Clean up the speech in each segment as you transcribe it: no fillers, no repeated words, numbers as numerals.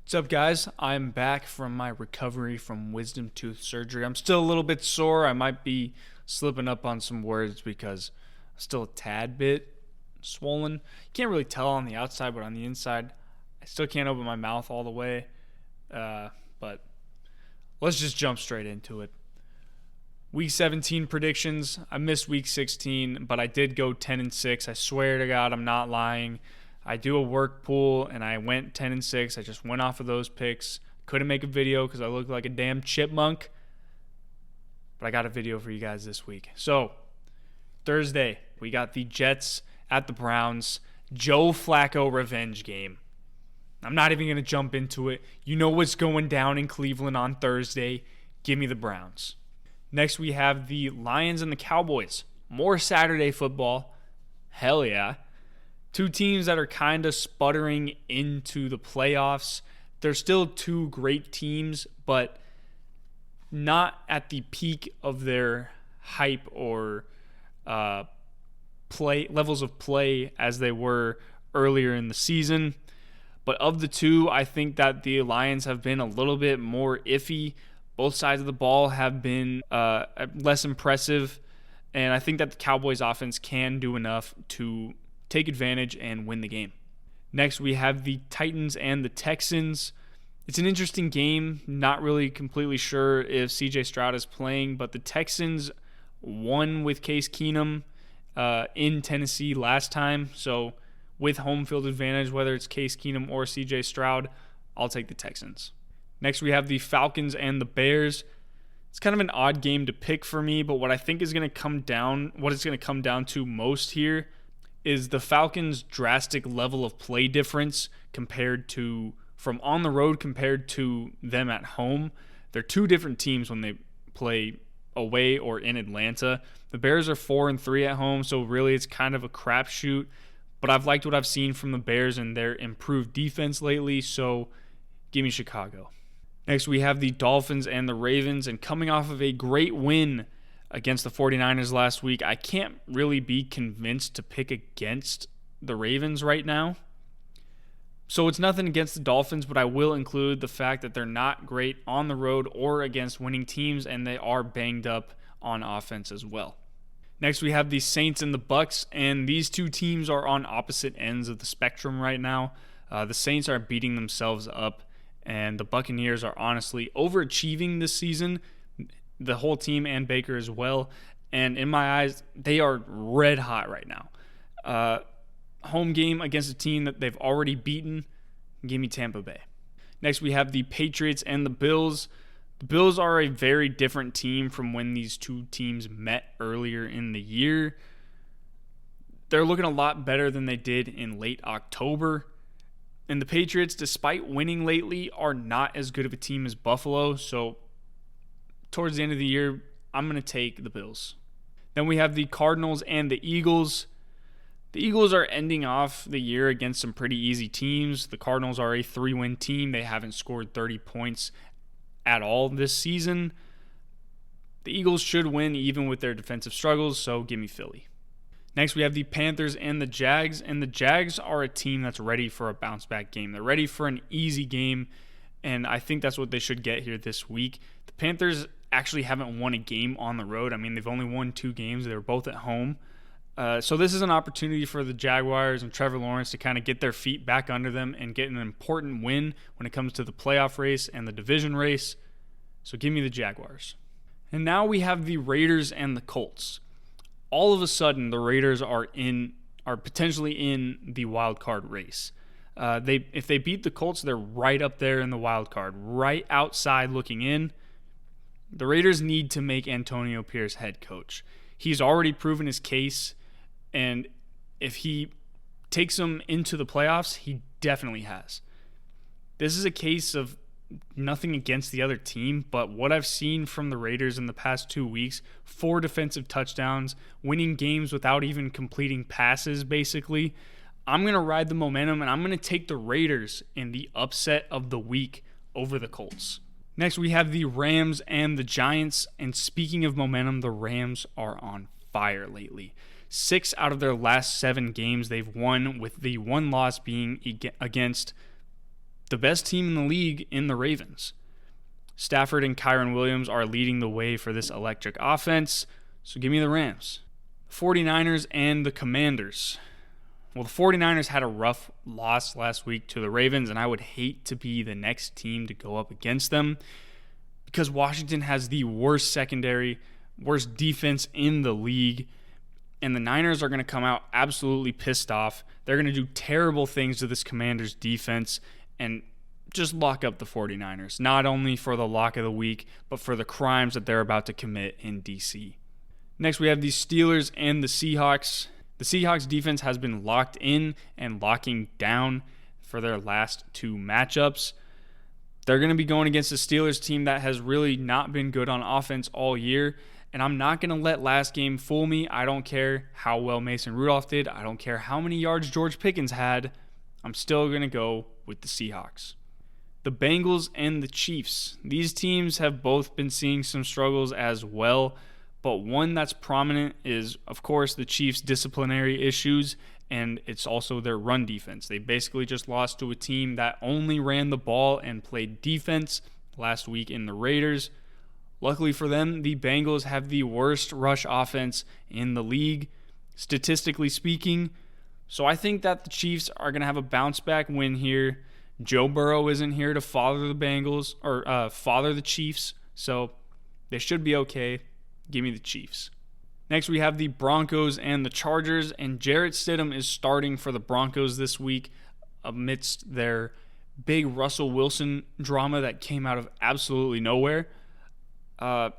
What's up, guys? I'm back from my recovery from wisdom tooth surgery. I'm still a little bit sore. I might be slipping up on some words because I'm still a tad bit swollen. You can't really tell on the outside, but on the inside, I still can't open my mouth all the way. But let's just jump straight into it. Week 17 predictions. I missed week 16, but I did go 10-6. I swear to God, I'm not lying. I do a work pool, and I went 10-6. I just went off of those picks. Couldn't make a video because I looked like a damn chipmunk. But I got a video for you guys this week. So, Thursday, we got the Jets at the Browns. Joe Flacco revenge game. I'm not even going to jump into it. You know what's going down in Cleveland on Thursday. Give me the Browns. Next, we have the Lions and the Cowboys. More Saturday football. Hell yeah. Two teams that are kind of sputtering into the playoffs. They're still two great teams, but not at the peak of their hype or play levels of play as they were earlier in the season. But of the two, I think that the Lions have been a little bit more iffy. Both sides of the ball have been less impressive, and I think that the Cowboys offense can do enough to take advantage and win the game. Next, we have the Titans and the Texans. It's an interesting game. Not really completely sure if CJ Stroud is playing, but the Texans won with Case Keenum in Tennessee last time. So with home field advantage, whether it's Case Keenum or CJ Stroud, I'll take the Texans. Next, we have the Falcons and the Bears. It's kind of an odd game to pick for me, but what I think is going to come down, what it's going to come down to most here is the Falcons' drastic level of play difference compared to from on the road compared to them at home. They're two different teams when they play away or in Atlanta. The Bears are 4-3 at home, so really it's kind of a crapshoot. But I've liked what I've seen from the Bears and their improved defense lately, so give me Chicago. Next, we have the Dolphins and the Ravens, and coming off of a great win against the 49ers last week, I can't really be convinced to pick against the Ravens right now. So it's nothing against the Dolphins, but I will include the fact that they're not great on the road or against winning teams, and they are banged up on offense as well. Next, we have the Saints and the Bucks, and these two teams are on opposite ends of the spectrum right now. The Saints are beating themselves up, and the Buccaneers are honestly overachieving this season. The whole team and Baker as well. And in my eyes, they are red hot right now. Home game against a team that they've already beaten. Give me Tampa Bay. Next, we have the Patriots and the Bills. The Bills are a very different team from when these two teams met earlier in the year. They're looking a lot better than they did in late October. And the Patriots, despite winning lately, are not as good of a team as Buffalo. So towards the end of the year, I'm going to take the Bills. Then we have the Cardinals and the Eagles. The Eagles are ending off the year against some pretty easy teams. The Cardinals are a 3-win team. They haven't scored 30 points at all this season. The Eagles should win even with their defensive struggles, so give me Philly. Next, we have the Panthers and the Jags, and the Jags are a team that's ready for a bounce-back game. They're ready for an easy game, and I think that's what they should get here this week. The Panthers actually haven't won a game on the road. I mean, they've only won 2 games. They were both at home. So this is an opportunity for the Jaguars and Trevor Lawrence to kind of get their feet back under them and get an important win when it comes to the playoff race and the division race. So give me the Jaguars. And now we have the Raiders and the Colts. All of a sudden, the Raiders are potentially in the wild card race. If they beat the Colts, they're right up there in the wild card, right outside looking in. The Raiders need to make Antonio Pierce head coach. He's already proven his case, and if he takes them into the playoffs, he definitely has. This is a case of nothing against the other team, but what I've seen from the Raiders in the past 2 weeks, 4 defensive touchdowns, winning games without even completing passes, basically. I'm going to ride the momentum, and I'm going to take the Raiders in the upset of the week over the Colts. Next, we have the Rams and the Giants, and speaking of momentum, the Rams are on fire lately. 6 out of their last 7 games they've won, with the one loss being against the best team in the league in the Ravens. Stafford and Kyren Williams are leading the way for this electric offense, so give me the Rams. 49ers and the Commanders. Well, the 49ers had a rough loss last week to the Ravens, and I would hate to be the next team to go up against them because Washington has the worst secondary, worst defense in the league, and the Niners are going to come out absolutely pissed off. They're going to do terrible things to this Commanders defense and just lock up the 49ers, not only for the lock of the week, but for the crimes that they're about to commit in D.C. Next, we have the Steelers and the Seahawks. The Seahawks defense has been locked in and locking down for their last two matchups. They're going to be going against the Steelers team that has really not been good on offense all year, and I'm not going to let last game fool me. I don't care how well Mason Rudolph did. I don't care how many yards George Pickens had. I'm still going to go with the Seahawks. The Bengals and the Chiefs. These teams have both been seeing some struggles as well, but one that's prominent is, of course, the Chiefs' disciplinary issues, and it's also their run defense. They basically just lost to a team that only ran the ball and played defense last week in the Raiders. Luckily for them, the Bengals have the worst rush offense in the league, statistically speaking. So I think that the Chiefs are going to have a bounce back win here. Joe Burrow isn't here to father the Bengals or father the Chiefs, so they should be okay. Give me the Chiefs. Next, we have the Broncos and the Chargers, and Jarrett Stidham is starting for the Broncos this week amidst their big Russell Wilson drama that came out of absolutely nowhere. But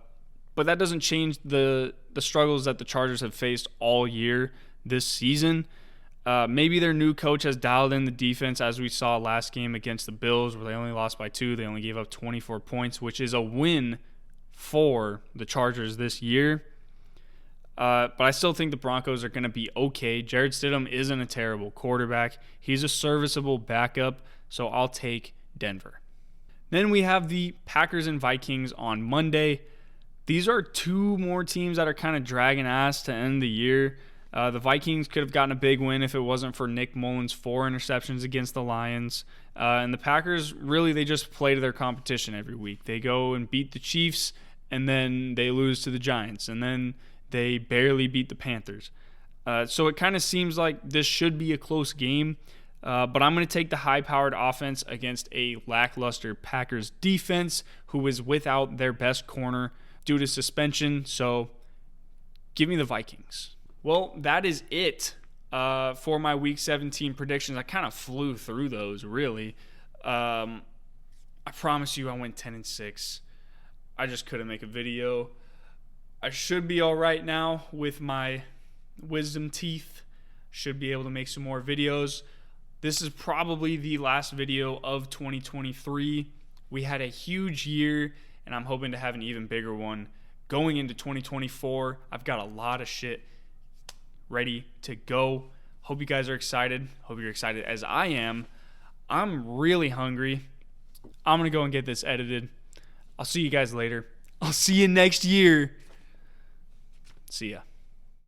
that doesn't change the struggles that the Chargers have faced all year this season. Maybe their new coach has dialed in the defense, as we saw last game against the Bills, where they only lost by 2. They only gave up 24 points, which is a win for the Chargers this year. But I still think the Broncos are going to be okay. Jarrett Stidham isn't a terrible quarterback. He's a serviceable backup, so I'll take Denver. Then we have the Packers and Vikings on Monday. These are two more teams that are kind of dragging ass to end the year. The Vikings could have gotten a big win if it wasn't for Nick Mullins' 4 interceptions against the Lions. And the Packers, really, they just play to their competition every week. They go and beat the Chiefs, and then they lose to the Giants, and then they barely beat the Panthers. So it kind of seems like this should be a close game, but I'm going to take the high-powered offense against a lackluster Packers defense who is without their best corner due to suspension. So give me the Vikings. Well, that is it for my Week 17 predictions. I kind of flew through those, really. I promise you I went 10-6. I just couldn't make a video. I should be all right now with my wisdom teeth. Should be able to make some more videos. This is probably the last video of 2023. We had a huge year, and I'm hoping to have an even bigger one going into 2024. I've got a lot of shit ready to go. Hope you guys are excited. Hope you're excited as I am. I'm really hungry. I'm going to go and get this edited. I'll see you guys later. I'll see you next year. See ya.